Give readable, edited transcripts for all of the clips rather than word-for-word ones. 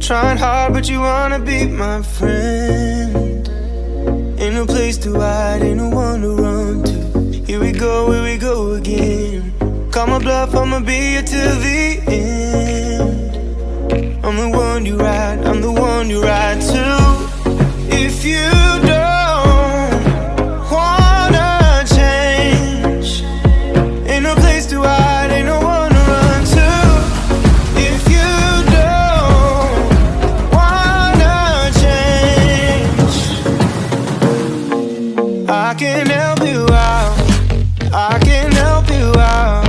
Trying hard, but you wanna be my friend. Ain't no place to hide, ain't no one to run to. Here we go again. Call my bluff, I'ma be here till the end. I'm the one you ride, I'm the one you ride to. If you don't wanna change, ain't no place to hide, ain't no one to run to. If you don't wanna change, I can help you out, I can help you out,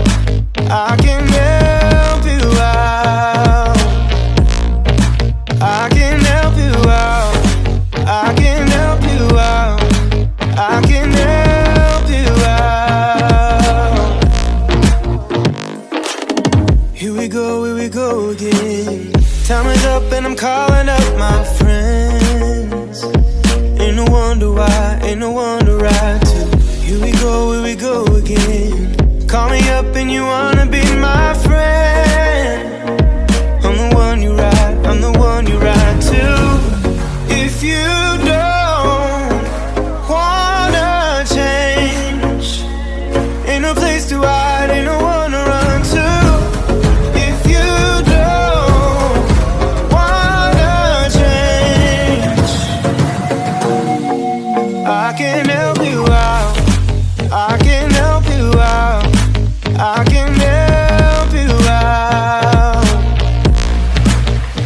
I can help you out, I can help you out, I can help you out, I can help you out. Here we go again. Time is up and I'm calling up my friends. Ain't no wonder why, ain't no one to ride to. Here we go again. Call me up and you wanna be my friend. I'm the one you ride, I'm the one you ride to. If you don't wanna change, ain't no place to hide, ain't no one to run to. If you don't wanna change, I can help you out, I can help you out, I can help you out,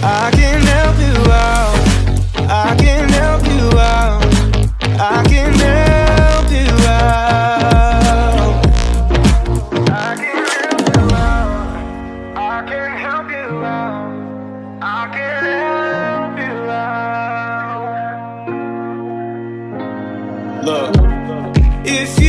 I can help you out, I can help you out, I can help you out, I can help you out, I can help you out, I can help you out. Look, if you